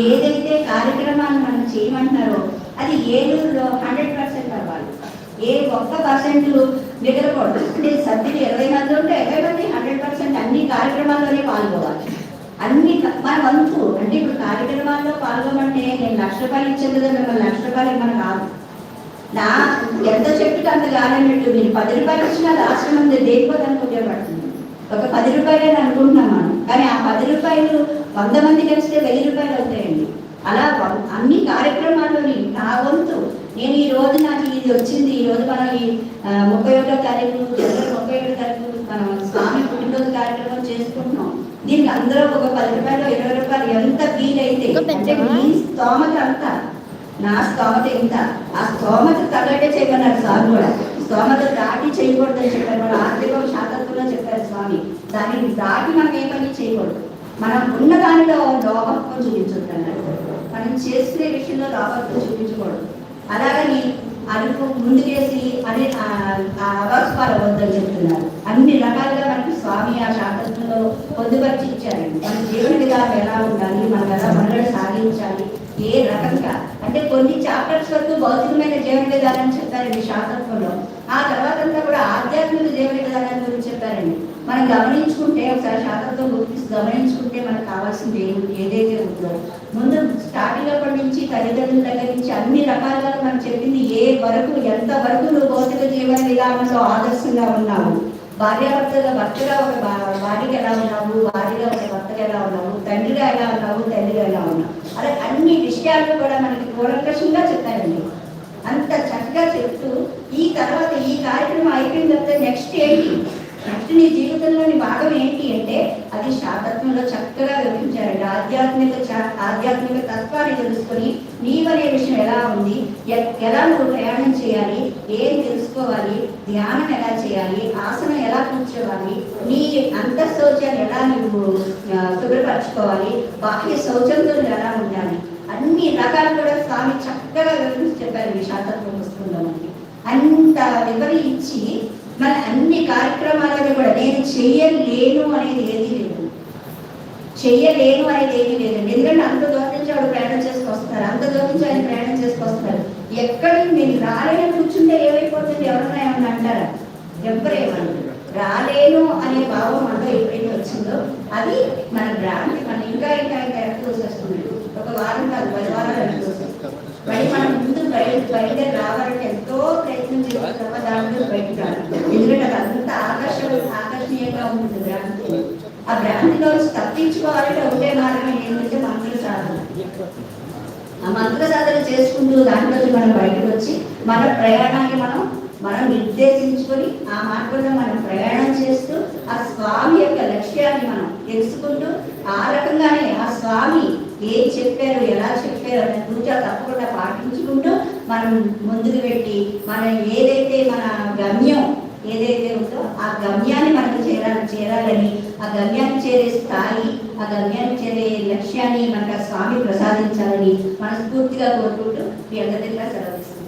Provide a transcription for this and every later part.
ఏదైతే కార్యక్రమాలు మనం చేయమంటున్నారో అది ఏలూరులో 100% అవ్వాలి. ఏ 1% మిగలకూడదు. అంటే సభ్యులు 20 మంది ఉంటే 20 మంది 100% అన్ని కార్యక్రమాల్లోనే పాల్గొవాలి. అన్ని మన వంతు అంటే ఇప్పుడు కార్యక్రమాల్లో పాల్గొమంటే నేను ₹1,00,000 ఇచ్చేది కదా, మిమ్మల్ని ₹1,00,000 ఇవ్వను కాదు. నా ఎంత చెట్టుకు అంత కాదన్నట్టు మీరు ₹10 ఇచ్చినా ఆశ్రమం దేనికో దానికి ఉపయోగపడుతుంది. ఒక ₹10 అని అనుకుంటున్నాం మనం, కానీ ఆ ₹10 100 మంది కలిస్తే ₹1,000 అవుతాయండి. అలా అన్ని కార్యక్రమాల్లోని నా వంతు నేను ఈ రోజు నాకు ఇది వచ్చింది. ఈ రోజు మనం ఈ 31వ తారీఖు జనవరి 31వ తారీఖు మనం స్వామి పుట్టినరోజు కార్యక్రమం చేసుకుంటున్నాం. దీనికి అందరూ ఒక ₹10 ₹20 ఎంత వీలైతే అంటే మీ స్తోమత అంతా, నా స్తోమత ఎంత, ఆ స్తోమత తగ్గట్టే చేయమన్నారు స్వామి కూడా. స్తోమత దాటి చేయకూడదని చెప్పారు. మన ఆర్థిక శాతత్వంలో చెప్పారు స్వామి. దాన్ని దాటి మనం ఏ పని చేయకూడదు. మనం ఉన్న దానిలో లోపత్వం చూపించొద్దు అన్నారు. మనం చేసుకునే విషయంలో లోపత్వం చూపించకూడదు. అలాగని అడుగు ముందుకేసి అనే అవాస్పాలవద్దని చెప్తున్నారు. అన్ని రకాలుగా మనకి స్వామి ఆ శాస్త్రంలో పొందుపరిచి ఇచ్చారండి. మన జీవన విధానం ఎలా ఉండాలి, మనం ఎలా మనలో సాగించాలి, ఏ రకంగా అంటే కొన్ని చాప్టర్స్ వరకు భౌతికమైన జీవన విధానం చెప్పారండి శాస్త్రంలో. ఆ తర్వాత అంతా కూడా ఆధ్యాత్మిక జీవన విధానం గురించి చెప్పారండి. మనం గమనించుకుంటే ఒకసారి శాస్త్రంతో గుర్తిస్తూ గమనించుకుంటే మనకు కావాల్సింది ఏదైతే ఉందో ముందు స్టార్టింగ్ అప్పటి నుంచి తల్లిదండ్రుల దగ్గర నుంచి అన్ని రకాలుగా మనం చెప్పింది ఏ వరకు ఎంత వరకు నువ్వు భౌతిక జీవన విధానంలో ఆదర్శంగా ఉన్నావు, భర్తగా ఒక భార్యగా ఎలా ఉన్నావు, భార్యగా ఒక భర్తగా ఎలా ఉన్నావు, తండ్రిగా ఎలా ఉన్నావు, తల్లిగా ఎలా ఉన్నావు, అలా అన్ని విషయాలు కూడా మనకి కూలంకషంగా చెప్పారండి. అంత చక్కగా చెప్తూ ఈ తర్వాత ఈ కార్యక్రమం అయిపోయిన తర్వాత నెక్స్ట్ ఏంటి, నెక్స్ట్ నీ జీవితంలోని భాగం ఏంటి అంటే అది శాతత్వంలో చక్కగా వివరించారండి. ఆధ్యాత్మిక తత్వాన్ని తెలుసుకొని నీవనే విషయం ఎలా ఉంది, ఎలా నువ్వు ప్రయాణం చేయాలి, ఏం తెలుసుకోవాలి, ధ్యానం ఎలా చేయాలి, ఆసనం ఎలా కూర్చోవాలి, నీ అంతఃశౌచాన్ని ఎలా నువ్వు శుభ్రపరచుకోవాలి, బాహ్య శౌచంతో ఎలా ఉండాలి, అన్ని రకాలు కూడా స్వామి చక్కగా వివరించి చెప్పారు ఈ శాతత్వం పుస్తకంలో. మనకి అంత వివరించి మన అన్ని కార్యక్రమాలను కూడా నేను చెయ్యలేను అనేది ఏది లేదు, చెయ్యలేను అనేది ఏది లేదండి. ఎందుకంటే అంత దూరం నుంచి ఆవిడ ప్రయాణం చేసుకొస్తున్నారు, అంత దూరం నుంచి ఆయన ప్రయాణం చేసుకొస్తున్నారు. ఎక్కడికి నేను రాలేను కూర్చుంటే ఏమైపోతుంది, ఎవరన్నా ఏమన్నా అంటారా? ఎవరేమన్నా రాలేను అనే భావం మనలో ఎప్పుడైతే వచ్చిందో అది మన భ్రాంతి. మనం ఇంకా ఇంకా ఇంకా ఎక్కడ వచ్చేస్తుంది. ఒక వారం కాదు 10 వారాలు అనుకోవచ్చు. మరి మనం ముందు బయట రావాలంటే ఎంతో ప్రయత్నం చేసిన తర్వాత దాంట్లో బయటకు రావాలి. ఎందుకంటే అది అంత ఆకర్షణీయంగా ఉంటుంది భ్రాంతి. ఆ భ్రాంతిలో తప్పించుకోవాలంటే ఒకటే మార్గం ఏంటంటే మంత్ర సాధన. ఆ మంత్ర సాధన చేసుకుంటూ దాంట్లో మనం బయటకు వచ్చి మన ప్రయాణాన్ని మనం నిర్దేశించుకొని ఆ మార్గంలో మనం ప్రయాణం చేస్తూ ఆ స్వామి యొక్క లక్ష్యాన్ని మనం తెలుసుకుంటూ ఆ రకంగానే ఆ స్వామి ఏం చెప్పారు, ఎలా చెప్పారు అనే పూజ తప్పకుండా పాటించుకుంటూ మనం ముందుకు పెట్టి మనం ఏదైతే మన గమ్యం ఏదైతే ఉందో ఆ గమ్యాన్ని మనకు చేరాలని, ఆ గమ్యాన్ని చేరే స్థాయి, ఆ గమ్యాన్ని చేరే లక్ష్యాన్ని మనకు ఆ స్వామి ప్రసాదించాలని మనస్ఫూర్తిగా కోరుకుంటూ మీ అందరిగా సెలవిస్తున్నాను.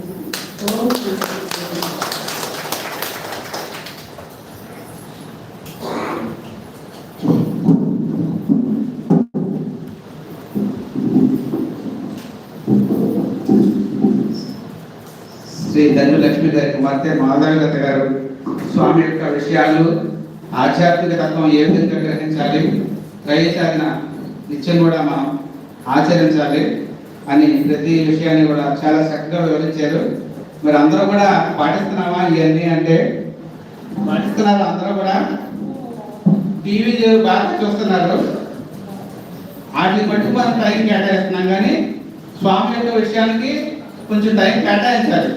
శ్రీ ధన్యలక్ష్మి గారి కుమార్తె మాధవలత గారు స్వామి యొక్క విషయాలు, ఆధ్యాత్మిక తత్వం ఏ విధంగా గ్రహించాలి, త్రైచారణ నిత్యం కూడా మనం ఆచరించాలి అని ప్రతి విషయాన్ని కూడా చాలా చక్కగా వివరించారు. మరి అందరూ కూడా పాటిస్తున్నామా ఇవన్నీ అంటే పాటిస్తున్నారు. అందరూ కూడా టీవీ బాగా చూస్తున్నారు, వాటిని బట్టి మనం టైం కేటాయిస్తున్నాం. కానీ స్వామి యొక్క విషయానికి కొంచెం టైం కేటాయించాలి.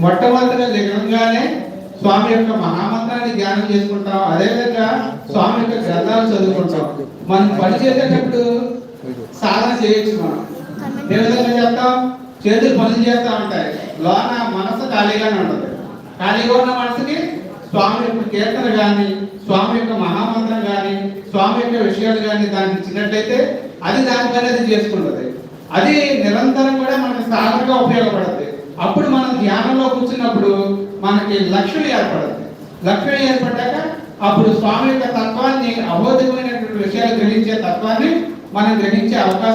మొట్టమొదటిగా దిగంగానే స్వామి యొక్క మహామంత్రాన్ని ధ్యానం చేసుకుంటాం, అదేవిధంగా స్వామి యొక్క గ్రంథాలు చదువుకుంటాం. మనం పని చేసేటప్పుడు సాధన చేయొచ్చు. మనం ఏ విధంగా చేస్తాం, చేతులు పనులు చేస్తూ ఉంటాయి, లోన మనసు ఖాళీగానే ఉంటుంది. ఖాళీగా ఉన్న మనసుకి స్వామి యొక్క కీర్తన కానీ, స్వామి యొక్క మహామంత్రం కానీ, స్వామి యొక్క విషయాలు కానీ దానికి ఇచ్చినట్లయితే అది దానిపైన అది చేసుకుంటుంది. అది నిరంతరం కూడా మనకి సాధనగా ఉపయోగపడుతుంది. అప్పుడు మనం ధ్యానంలో కూర్చున్నప్పుడు మనకి లక్ష్యం ఏర్పడుతుంది. లక్ష్యం ఏర్పడ్డాక అప్పుడు స్వామి యొక్క తత్వాన్ని, అబోధమైనటువంటి విషయాలు గ్రహించే తత్వాన్ని మనం గ్రహించే అవకాశం